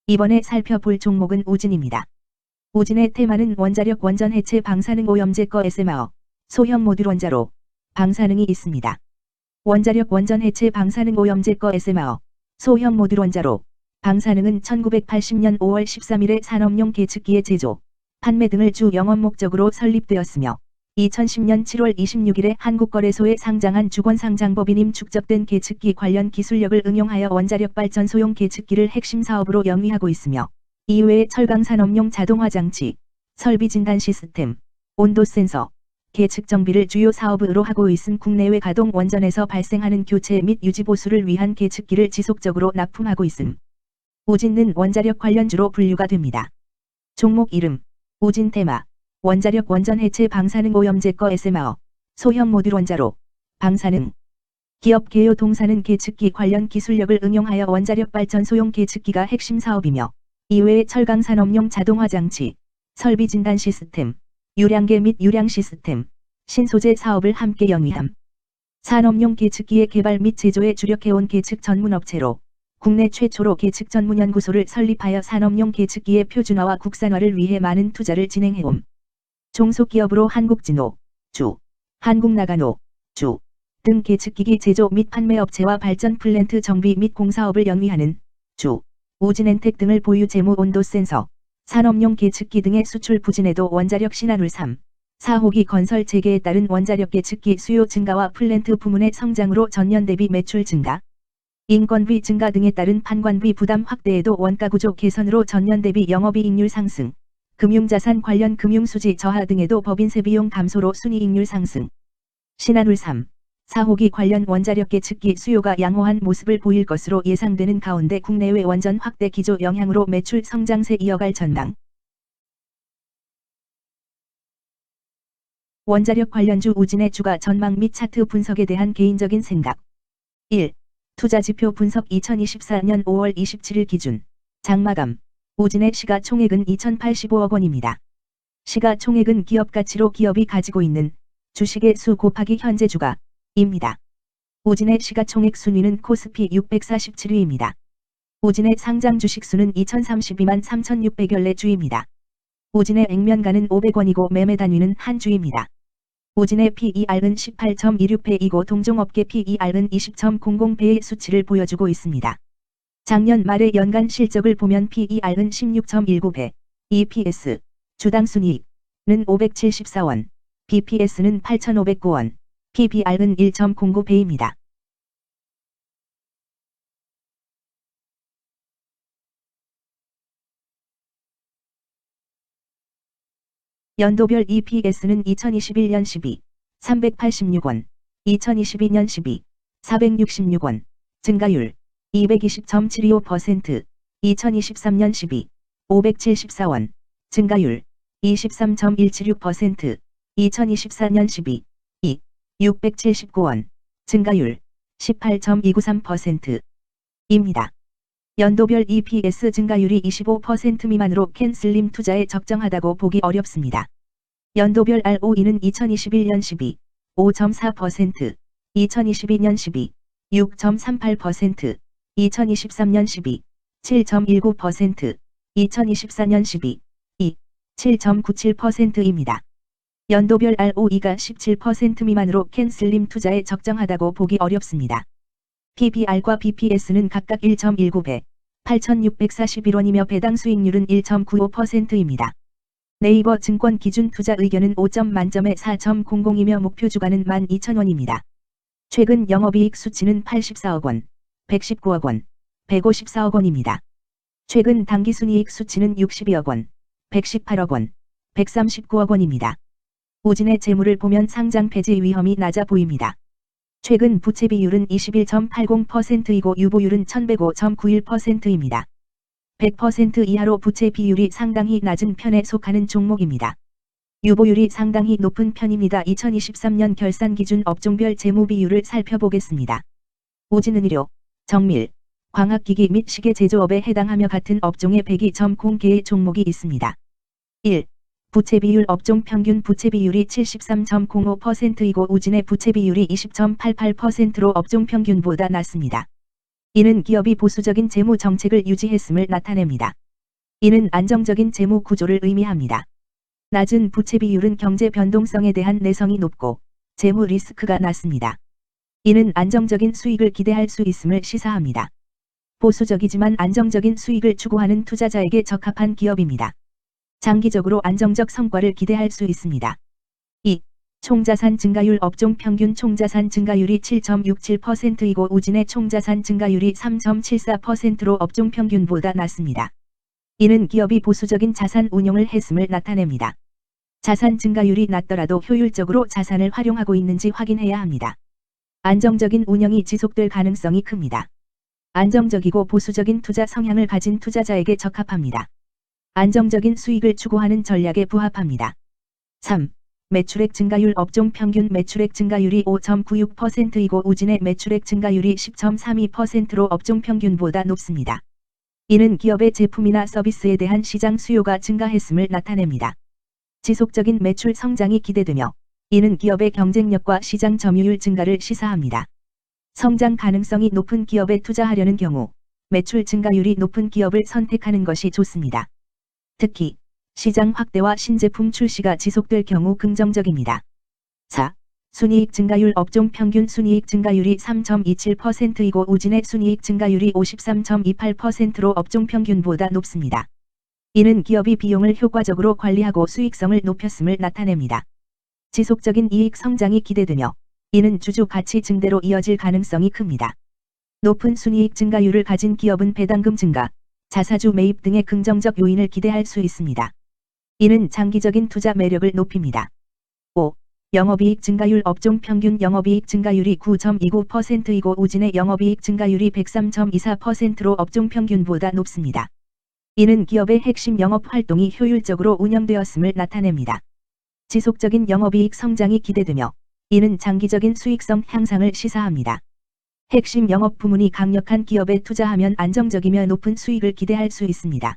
이번에 살펴볼 종목은 우진입니다. 우진의 테마는 원자력 원전 해체 방사능 오염제거 SMR, 소형 모듈 원자로, 방사능이 있습니다. 원자력 원전 해체 방사능 오염제거 SMR, 소형 모듈 원자로, 방사능은 1980년 5월 13일에 산업용 계측기의 제조, 판매 등을 주 영업 목적으로 설립되었으며 2010년 7월 26일에 한국거래소에 상장한 주권상장법인임 축적된 계측기 관련 기술력을 응용하여 원자력 발전 소형 계측기를 핵심 사업으로 영위하고 있으며 이외에 철강산업용 자동화장치, 설비 진단 시스템, 온도 센서, 계측 정비를 주요 사업으로 하고 있음 국내외 가동 원전에서 발생하는 교체 및 유지 보수를 위한 계측기를 지속적으로 납품하고 있음. 우진은 원자력 관련주로 분류가 됩니다. 종목 이름, 우진 테마, 원자력 원전 해체 방사능 오염제거 SMR, 소형 모듈 원자로, 방사능. 기업 개요 동사는 계측기 관련 기술력을 응용하여 원자력 발전 소형 계측기가 핵심 사업이며 이외에 철강산업용 자동화 장치, 설비 진단 시스템, 유량계 및 유량 시스템, 신소재 사업을 함께 영위함. 산업용 계측기의 개발 및 제조에 주력해온 계측 전문 업체로 국내 최초로 계측 전문 연구소를 설립하여 산업용 계측기의 표준화와 국산화를 위해 많은 투자를 진행해옴. 종속기업으로 한국진호, 주, 한국나가노, 주 등 계측기기 제조 및 판매 업체와 발전 플랜트 정비 및 공사업을 영위하는 주, 우진엔텍 등을 보유 재무 온도 센서, 산업용 계측기 등의 수출 부진에도 원자력 신한울 3, 4호기 건설 재개에 따른 원자력 계측기 수요 증가와 플랜트 부문의 성장으로 전년 대비 매출 증가, 인건비 증가 등에 따른 판관비 부담 확대에도 원가구조 개선으로 전년 대비 영업이익률 상승, 금융자산 관련 금융수지 저하 등에도 법인세 비용 감소로 순이익률 상승. 신한울 3, 4호기 관련 원자력 계측기 수요가 양호한 모습을 보일 것으로 예상되는 가운데 국내외 원전 확대 기조 영향으로 매출 성장세 이어갈 전망. 원자력 관련주 우진의 주가 전망 및 차트 분석에 대한 개인적인 생각. 1. 투자지표 분석 2024년 5월 27일 기준. 장마감. 우진의 시가총액은 2,085억 원입니다. 시가총액은 기업가치로 기업이 가지고 있는 주식의 수 곱하기 현재 주가입니다. 우진의 시가총액 순위는 코스피 647위입니다. 우진의 상장 주식수는 2,032만 3,600여래 주입니다. 우진의 액면가는 500원이고 매매 단위는 한 주입니다. 우진의 PER은 18.26배이고 동종업계 PER은 20.00배의 수치를 보여주고 있습니다. 작년 말의 연간 실적을 보면 PER은 16.19배, EPS, 주당 순이익은 574원, BPS는 8,509원, PBR은 1.09배입니다. 연도별 EPS는 2021년 12, 386원, 2022년 12, 466원, 증가율 220.725%, 2023년 12, 574원, 증가율 23.176%, 2024년 12, 2, 679원, 증가율 18.293%입니다. 연도별 EPS 증가율이 25% 미만으로 캔슬림 투자에 적정하다고 보기 어렵습니다. 연도별 ROE는 2021년 12, 5.4%, 2022년 12, 6.38%, 2023년 12, 7.19%, 2024년 12, 2, 7.97%입니다. 연도별 ROE가 17% 미만으로 캔슬림 투자에 적정하다고 보기 어렵습니다. PBR과 BPS는 각각 1.19배, 8,641원이며 배당 수익률은 1.95%입니다. 네이버 증권 기준 투자 의견은 5점 만점에 4.00이며 목표 주가는 12,000원입니다. 최근 영업이익 수치는 84억 원, 119억 원, 154억 원입니다. 최근 당기순이익 수치는 62억 원, 118억 원, 139억 원입니다. 우진의 재물을 보면 상장 폐지 위험이 낮아 보입니다. 최근 부채 비율은 21.80%이고 유보율은 1,105.91%입니다. 100% 이하로 부채 비율이 상당히 낮은 편에 속하는 종목입니다. 유보율이 상당히 높은 편입니다. 2023년 결산 기준 업종별 재무 비율을 살펴보겠습니다. 우진은 의료, 정밀, 광학기기 및 시계 제조업에 해당하며 같은 업종에 102.0개의 종목이 있습니다. 1. 부채 비율 업종 평균 부채 비율이 73.05%이고 우진의 부채 비율이 20.88%로 업종 평균보다 낮습니다. 이는 기업이 보수적인 재무 정책을 유지했음을 나타냅니다. 이는 안정적인 재무 구조를 의미합니다. 낮은 부채 비율은 경제 변동성에 대한 내성이 높고 재무 리스크가 낮습니다. 이는 안정적인 수익을 기대할 수 있음을 시사합니다. 보수적이지만 안정적인 수익을 추구하는 투자자에게 적합한 기업입니다. 장기적으로 안정적 성과를 기대할 수 있습니다. 2. 총자산 증가율 업종 평균 총자산 증가율이 7.67%이고 우진의 총자산 증가율이 3.74%로 업종 평균보다 낮습니다. 이는 기업이 보수적인 자산 운용을 했음을 나타냅니다. 자산 증가율이 낮더라도 효율적으로 자산을 활용하고 있는지 확인해야 합니다. 안정적인 운영이 지속될 가능성이 큽니다. 안정적이고 보수적인 투자 성향을 가진 투자자에게 적합합니다. 안정적인 수익을 추구하는 전략에 부합합니다. 3. 매출액 증가율 업종 평균 매출액 증가율이 5.96%이고 우진의 매출액 증가율이 10.32%로 업종 평균보다 높습니다. 이는 기업의 제품이나 서비스에 대한 시장 수요가 증가했음을 나타냅니다. 지속적인 매출 성장이 기대되며 이는 기업의 경쟁력과 시장 점유율 증가를 시사합니다. 성장 가능성이 높은 기업에 투자하려는 경우 매출 증가율이 높은 기업을 선택하는 것이 좋습니다. 특히 시장 확대와 신제품 출시가 지속될 경우 긍정적입니다. 4. 순이익 증가율 업종 평균 순이익 증가율이 3.27%이고 우진의 순이익 증가율이 53.28%로 업종 평균보다 높습니다. 이는 기업이 비용을 효과적으로 관리하고 수익성을 높였음을 나타냅니다. 지속적인 이익 성장이 기대되며 이는 주주 가치 증대로 이어질 가능성이 큽니다. 높은 순이익 증가율을 가진 기업은 배당금 증가, 자사주 매입 등의 긍정적 요인을 기대할 수 있습니다. 이는 장기적인 투자 매력을 높입니다. 5. 영업이익 증가율 업종 평균 영업이익 증가율이 9.29%이고 우진의 영업이익 증가율이 103.24%로 업종 평균보다 높습니다. 이는 기업의 핵심 영업 활동이 효율적으로 운영되었음을 나타냅니다. 지속적인 영업이익 성장이 기대되며 이는 장기적인 수익성 향상을 시사합니다. 핵심 영업 부문이 강력한 기업에 투자하면 안정적이며 높은 수익을 기대할 수 있습니다.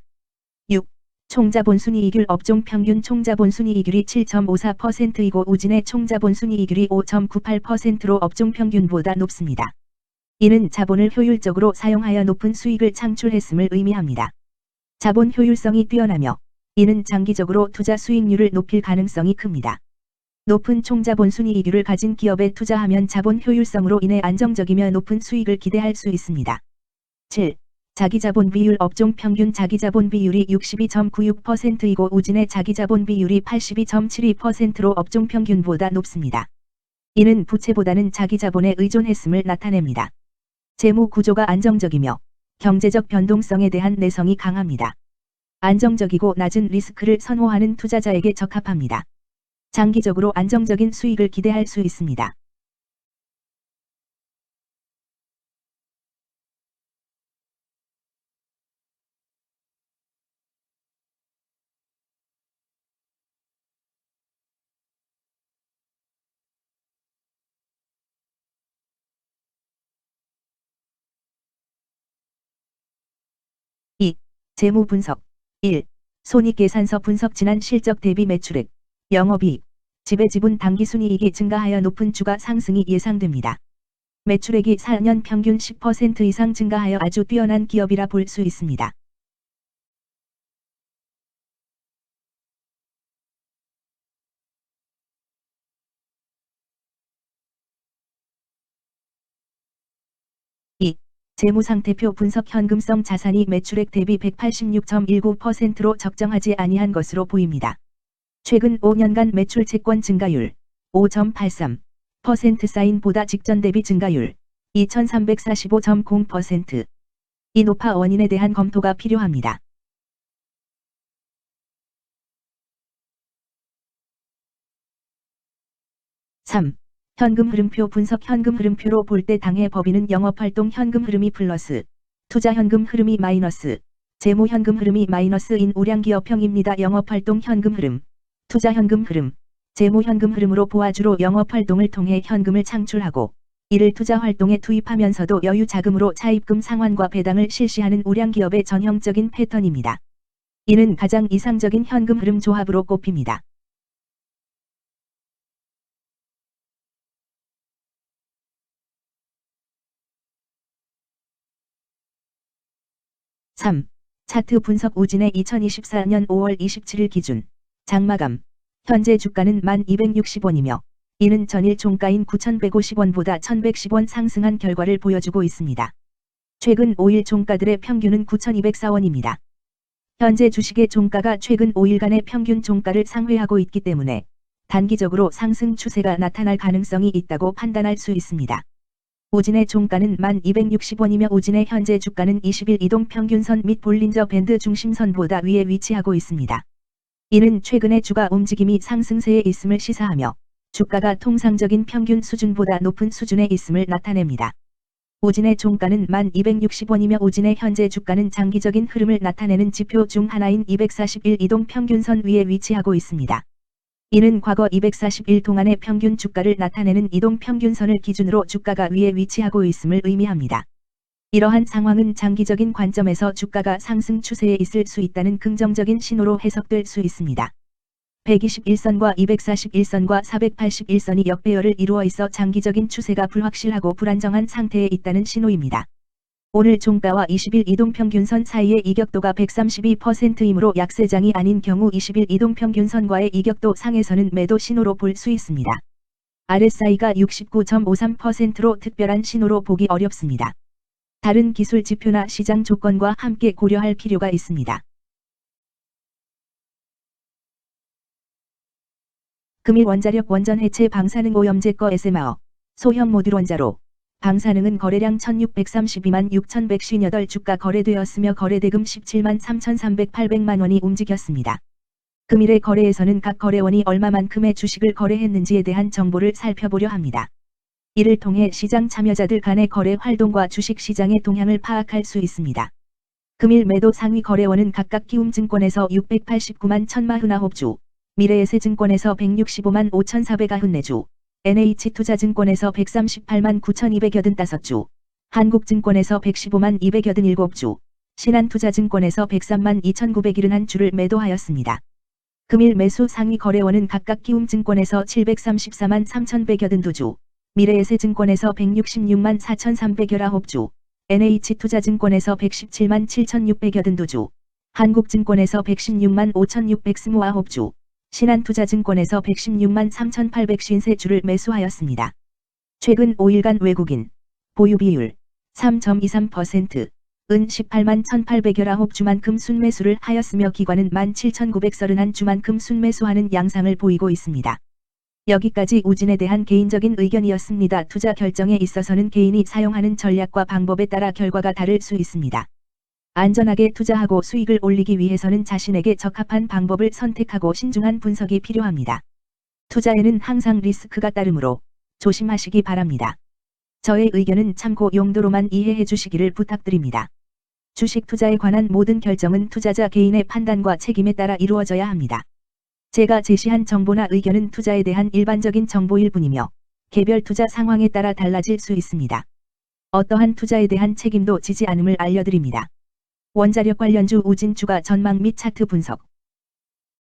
6. 총자본 순이익률 업종 평균 총자본 순이익률이 7.54%이고 우진의 총자본 순이익률이 5.98%로 업종 평균보다 높습니다. 이는 자본을 효율적으로 사용하여 높은 수익을 창출했음을 의미합니다. 자본 효율성이 뛰어나며 이는 장기적으로 투자 수익률을 높일 가능성이 큽니다. 높은 총자본 순이익률을 가진 기업에 투자하면 자본 효율성으로 인해 안정적이며 높은 수익을 기대할 수 있습니다. 7. 자기자본 비율 업종 평균 자기자본 비율이 62.96%이고 우진의 자기자본 비율이 82.72%로 업종 평균보다 높습니다. 이는 부채보다는 자기자본에 의존했음을 나타냅니다. 재무 구조가 안정적이며 경제적 변동성에 대한 내성이 강합니다. 안정적이고 낮은 리스크를 선호하는 투자자에게 적합합니다. 장기적으로 안정적인 수익을 기대할 수 있습니다. 재무 분석 1. 손익계산서 분석 지난 실적 대비 매출액, 영업이익, 지배지분 당기순이익이 증가하여 높은 주가 상승이 예상됩니다. 매출액이 4년 평균 10% 이상 증가하여 아주 뛰어난 기업이라 볼 수 있습니다. 재무상태표 분석 현금성 자산이 매출액 대비 186.19%로 적정하지 아니한 것으로 보입니다. 최근 5년간 매출 채권 증가율 5.83% 사인보다 직전 대비 증가율 2345.0%. 이 높아 원인에 대한 검토가 필요합니다. 3. 현금 흐름표 분석 현금 흐름표로 볼 때 당해 법인은 영업활동 현금 흐름이 플러스, 투자 현금 흐름이 마이너스, 재무 현금 흐름이 마이너스인 우량기업형입니다. 영업활동 현금 흐름, 투자 현금 흐름, 재무 현금 흐름으로 보아주로 영업활동을 통해 현금을 창출하고 이를 투자 활동에 투입하면서도 여유 자금으로 차입금 상환과 배당을 실시하는 우량기업의 전형적인 패턴입니다. 이는 가장 이상적인 현금 흐름 조합으로 꼽힙니다. 3. 차트 분석 우진의 2024년 5월 27일 기준 장마감 현재 주가는 1260원이며 이는 전일 종가인 9150원보다 1110원 상승한 결과를 보여주고 있습니다. 최근 5일 종가들의 평균은 9204원입니다. 현재 주식의 종가가 최근 5일간의 평균 종가를 상회하고 있기 때문에 단기적으로 상승 추세가 나타날 가능성이 있다고 판단할 수 있습니다. 우진의 종가는 1260원이며 우진의 현재 주가는 20일 이동평균선 및 볼린저 밴드 중심선보다 위에 위치하고 있습니다. 이는 최근의 주가 움직임이 상승세에 있음을 시사하며 주가가 통상적인 평균 수준보다 높은 수준에 있음을 나타냅니다. 우진의 종가는 1260원이며 우진의 현재 주가는 장기적인 흐름을 나타내는 지표 중 하나인 241 이동평균선 위에 위치하고 있습니다. 이는 과거 241 동안의 평균 주가를 나타내는 이동평균선을 기준으로 주가가 위에 위치하고 있음을 의미합니다. 이러한 상황은 장기적인 관점에서 주가가 상승 추세에 있을 수 있다는 긍정적인 신호로 해석될 수 있습니다. 121선과 241선과 481선이 역배열을 이루어 있어 장기적인 추세가 불확실하고 불안정한 상태에 있다는 신호입니다. 오늘 종가와 20일 이동평균선 사이의 이격도가 132%이므로 약세장이 아닌 경우 20일 이동평균선과의 이격도 상에서는 매도 신호로 볼 수 있습니다. RSI가 69.53%로 특별한 신호로 보기 어렵습니다. 다른 기술 지표나 시장 조건과 함께 고려할 필요가 있습니다. 금일 원자력 원전 해체 방사능 오염제 거 SMR 소형 모듈 원자로 방사능은 거래량 1632만 6158 주가 거래되었으며 거래대금 17만 3300만 원이 움직였습니다. 금일의 거래에서는 각 거래원이 얼마만큼의 주식을 거래했는지에 대한 정보를 살펴보려 합니다. 이를 통해 시장 참여자들 간의 거래 활동과 주식 시장의 동향을 파악할 수 있습니다. 금일 매도 상위 거래원은 각각 키움증권에서 689만 1049주, 미래에셋증권에서 165만 5494주, NH투자증권에서 138만 9285주, 한국증권에서 115만 287주, 신한투자증권에서 103만 2971주를 매도하였습니다. 금일 매수 상위 거래원은 각각 키움증권에서 734만 3182주, 미래에셋증권에서 166만 4319주, NH투자증권에서 117만 7682주, 한국증권에서 116만 5629주, 신한투자증권에서 116만 3853주를 매수하였습니다. 최근 5일간 외국인 보유 비율 3.23%, 은 18만 1819주만큼 순매수를 하였으며 기관은 17,931주만큼 순매수하는 양상을 보이고 있습니다. 여기까지 우진에 대한 개인적인 의견이었습니다. 투자 결정에 있어서는 개인이 사용하는 전략과 방법에 따라 결과가 다를 수 있습니다. 안전하게 투자하고 수익을 올리기 위해서는 자신에게 적합한 방법을 선택하고 신중한 분석이 필요합니다. 투자에는 항상 리스크가 따르므로 조심하시기 바랍니다. 저의 의견은 참고 용도로만 이해해 주시기를 부탁드립니다. 주식 투자에 관한 모든 결정은 투자자 개인의 판단과 책임에 따라 이루어져야 합니다. 제가 제시한 정보나 의견은 투자에 대한 일반적인 정보일 뿐이며 개별 투자 상황에 따라 달라질 수 있습니다. 어떠한 투자에 대한 책임도 지지 않음을 알려드립니다. 원자력 관련주 우진 주가 전망 및 차트 분석